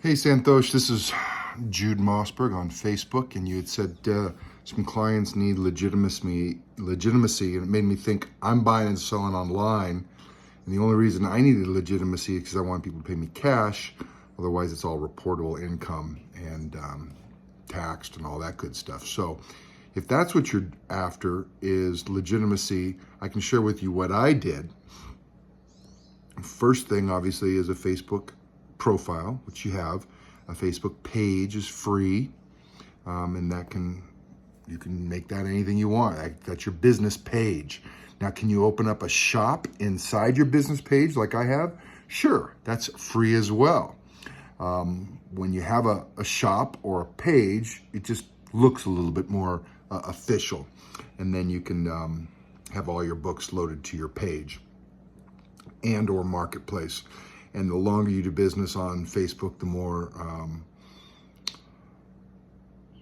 Hey Santosh, this is Jude Mossberg on Facebook, and you had said some clients need legitimacy, and it made me think I'm buying and selling online, and the only reason I needed legitimacy is because I want people to pay me cash. Otherwise, it's all reportable income and taxed and all that good stuff. So, if that's what you're after is legitimacy, I can share with you what I did. First thing, obviously, is a Facebook profile, which you have. A Facebook page is free, and you can make that anything you want. That's your business page. Now, can you open up a shop inside your business page like I have? Sure, that's free as well. When you have a shop or a page, it just looks a little bit more official, and then you can have all your books loaded to your page and or marketplace. And the longer you do business on Facebook, the more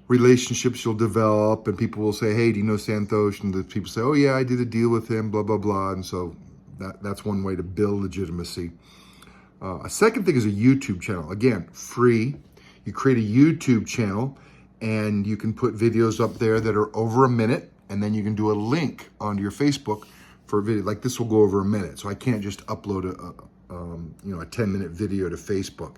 relationships you'll develop, and people will say, hey, do you know Santosh? And the people say, oh yeah, I did a deal with him, blah, blah, blah. And so that's one way to build legitimacy. A second thing is a YouTube channel. Again, free. You create a YouTube channel and you can put videos up there that are over a minute, and then you can do a link onto your Facebook for a video. Like this will go over a minute, so I can't just upload a 10-minute video to Facebook.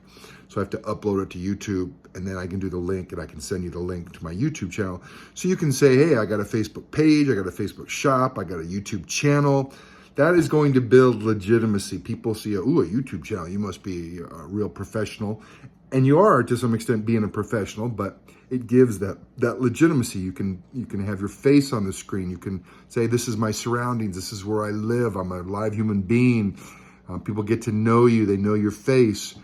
So I have to upload it to YouTube, and then I can do the link, and I can send you the link to my YouTube channel. So you can say, hey, I got a Facebook page, I got a Facebook shop, I got a YouTube channel. That is going to build legitimacy. People see, a YouTube channel, you must be a real professional. And you are, to some extent, being a professional, but it gives that legitimacy. You can have your face on the screen. You can say, this is my surroundings, this is where I live, I'm a live human being. People get to know you, they know your face.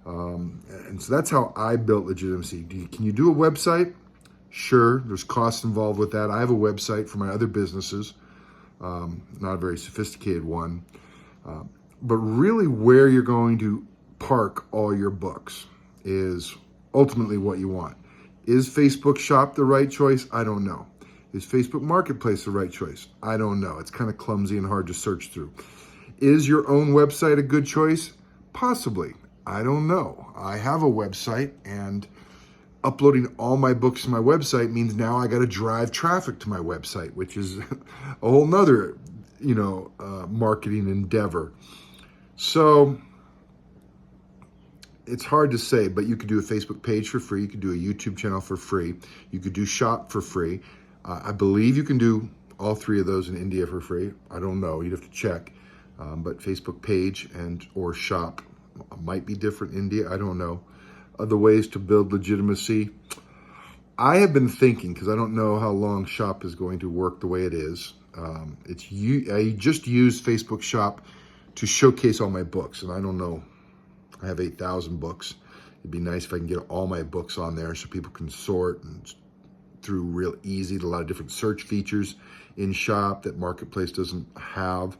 And so that's how I built legitimacy. Can you do a website? Sure, there's costs involved with that. I have a website for my other businesses, not a very sophisticated one. But really where you're going to park all your books is ultimately what you want. Is Facebook Shop the right choice? I don't know. Is Facebook Marketplace the right choice? I don't know. It's kind of clumsy and hard to search through. Is your own website a good choice? Possibly. I don't know. I have a website, and uploading all my books to my website means now I got to drive traffic to my website, which is a whole nother, marketing endeavor. So it's hard to say, but you could do a Facebook page for free. You could do a YouTube channel for free. You could do shop for free. I believe you can do all three of those in India for free. I don't know. You'd have to check. But Facebook page and or shop might be different in India. I don't know. Other ways to build legitimacy. I have been thinking, because I don't know how long shop is going to work the way it is. I just use Facebook shop to showcase all my books, and I don't know. I have 8,000 books. It'd be nice if I can get all my books on there so people can sort and through real easy. A lot of different search features in shop that Marketplace doesn't have.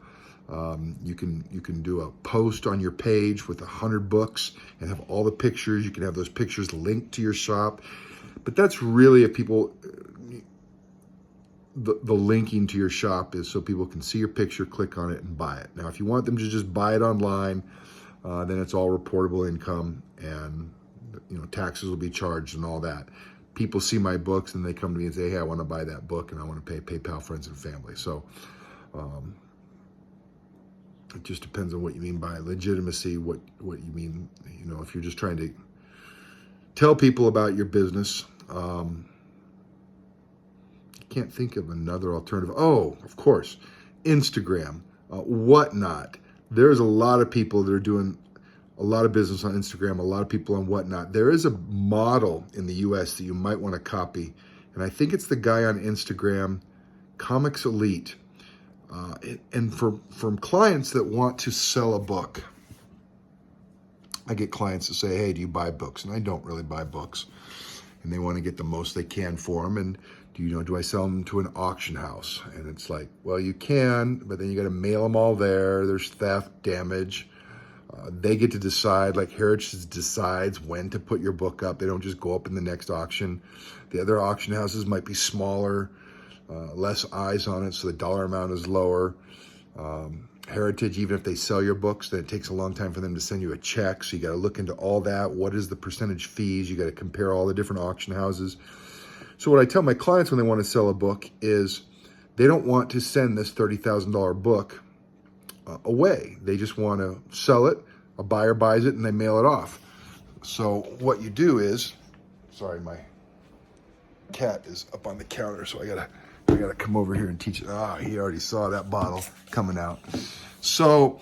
You can do a post on your page with 100 books and have all the pictures. You can have those pictures linked to your shop. But that's really if people, the linking to your shop is so people can see your picture, click on it, and buy it. Now, if you want them to just buy it online, then it's all reportable income, and taxes will be charged and all that. People see my books and they come to me and say, hey, I want to buy that book and I want to pay PayPal friends and family. So it just depends on what you mean by legitimacy, what you mean, if you're just trying to tell people about your business. I can't think of another alternative. Oh, of course, Instagram, Whatnot. There's a lot of people that are doing a lot of business on Instagram, a lot of people on Whatnot. There is a model in the US that you might want to copy, and I think it's the guy on Instagram, Comics Elite. And from clients that want to sell a book, I get clients that say, hey, do you buy books? And I don't really buy books. And they want to get the most they can for them. And do I sell them to an auction house? And it's like, well, you can, but then you got to mail them all there. There's theft, damage. They get to decide, like Heritage decides when to put your book up. They don't just go up in the next auction. The other auction houses might be smaller, less eyes on it, so the dollar amount is lower. Heritage, even if they sell your books, then it takes a long time for them to send you a check. So you got to look into all that. What is the percentage fees? You got to compare all the different auction houses. So what I tell my clients when they want to sell a book is they don't want to send this $30,000 book away. They just want to sell it. A buyer buys it and they mail it off. So what you do is, sorry, my cat is up on the counter, so I gotta come over here and teach it. He already saw that bottle coming out. So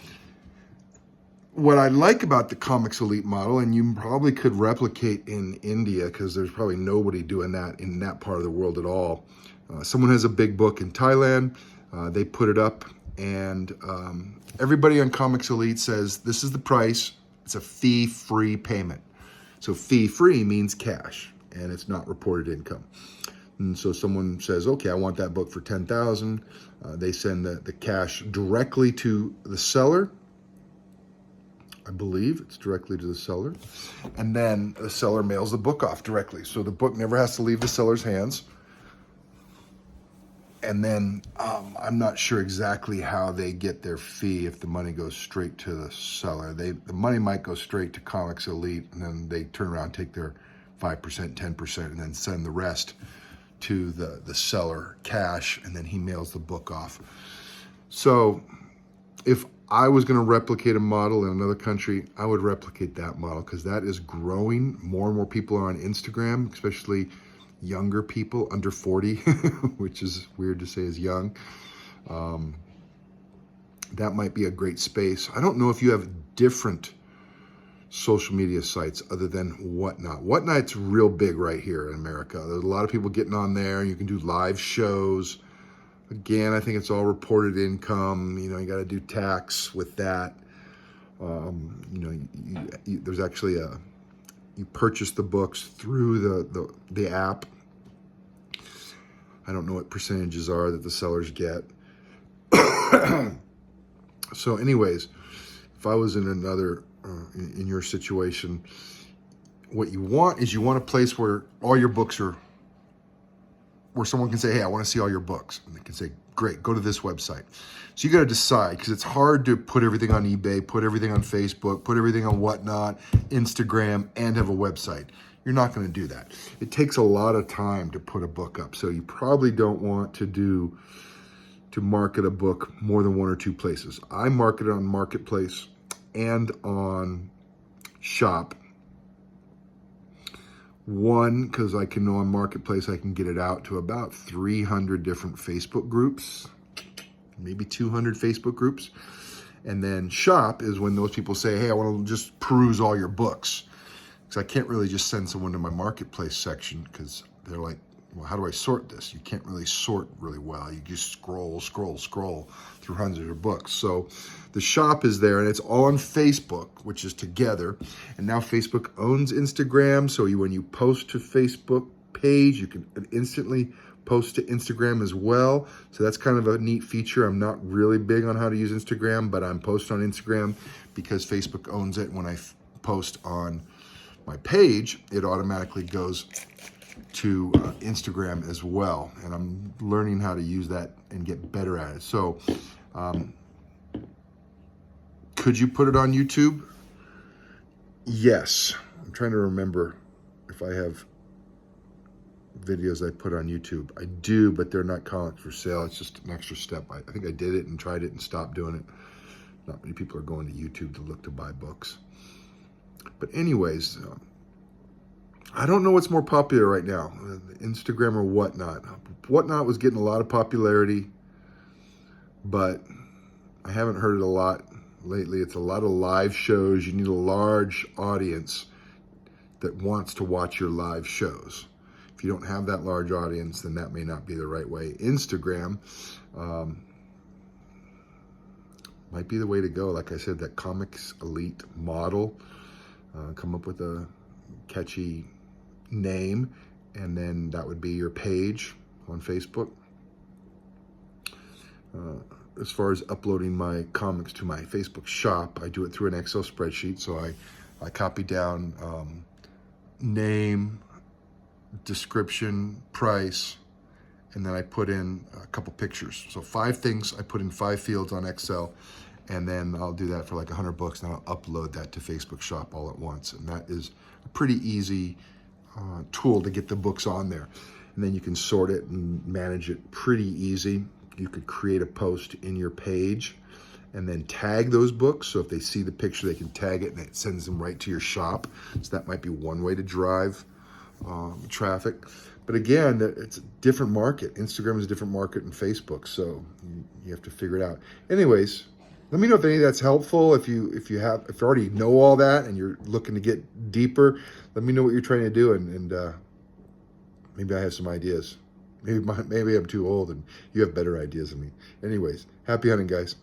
what I like about the Comics Elite model, and you probably could replicate in India, because there's probably nobody doing that in that part of the world at all. Someone has a big book in Thailand, they put it up, and everybody on Comics Elite says, this is the price, it's a fee-free payment. So fee-free means cash, and it's not reported income. And so someone says, okay, I want that book for $10,000. They send the cash directly to the seller. I believe it's directly to the seller. And then the seller mails the book off directly. So the book never has to leave the seller's hands. And then I'm not sure exactly how they get their fee if the money goes straight to the seller. The money might go straight to Comics Elite, and then they turn around, take their 5%, 10%, and then send the rest to the seller cash, and then he mails the book off. So if I was going to replicate a model in another country, I would replicate that model, because that is growing. More and more people are on Instagram, especially younger people under 40, which is weird to say is young. That might be a great space. I don't know if you have different social media sites other than Whatnot. Whatnot's real big right here in America. There's a lot of people getting on there. You can do live shows. Again, I think it's all reported income. You got to do tax with that. There's actually you purchase the books through the app. I don't know what percentages are that the sellers get. So anyways, if I was in another, in your situation, what you want is a place where all your books are, where someone can say, hey, I want to see all your books. And they can say, great, go to this website. So you got to decide, because it's hard to put everything on eBay, put everything on Facebook, put everything on Whatnot, Instagram, and have a website. You're not going to do that. It takes a lot of time to put a book up. So you probably don't want to market a book more than one or two places. I market it on Marketplace and on Shop. One, because I can know on Marketplace I can get it out to about 300 different Facebook groups, maybe 200 Facebook groups. And then Shop is when those people say, hey, I want to just peruse all your books. Because I can't really just send someone to my Marketplace section, because they're like, well, how do I sort this? You can't really sort really well. You just scroll through hundreds of books. So the Shop is there, and it's all on Facebook, which is together. And now Facebook owns Instagram, so when you post to Facebook page, you can instantly post to Instagram as well. So that's kind of a neat feature. I'm not really big on how to use Instagram, but I'm posting on Instagram because Facebook owns it. When I post on my page, it automatically goes to Instagram as well, and I'm learning how to use that and get better at it. So could you put it on YouTube? Yes. I'm trying to remember if I have videos I put on YouTube. I do, but they're not comics for sale. It's just an extra step. I think I did it and tried it and stopped doing it. Not many people are going to YouTube to look to buy books. But anyways, I don't know what's more popular right now, Instagram or Whatnot. Whatnot was getting a lot of popularity, but I haven't heard it a lot lately. It's a lot of live shows. You need a large audience that wants to watch your live shows. If you don't have that large audience, then that may not be the right way. Instagram might be the way to go. Like I said, that Comics Elite model, come up with a catchy name, and then that would be your page on Facebook. As far as uploading my comics to my Facebook shop, I do it through an Excel spreadsheet. So I copy down name, description, price, and then I put in a couple pictures. So 5 things, I put in 5 fields on Excel, and then I'll do that for like $100, and I'll upload that to Facebook Shop all at once. And that is a pretty easy tool to get the books on there. And then you can sort it and manage it pretty easy. You could create a post in your page and then tag those books. So if they see the picture, they can tag it and it sends them right to your shop. So that might be one way to drive traffic. But again, it's a different market. Instagram is a different market than Facebook. So you have to figure it out. Anyways, let me know if any of that's helpful. If you already know all that and you're looking to get deeper, let me know what you're trying to do, and maybe I have some ideas. Maybe I'm too old and you have better ideas than me. Anyways, happy hunting, guys.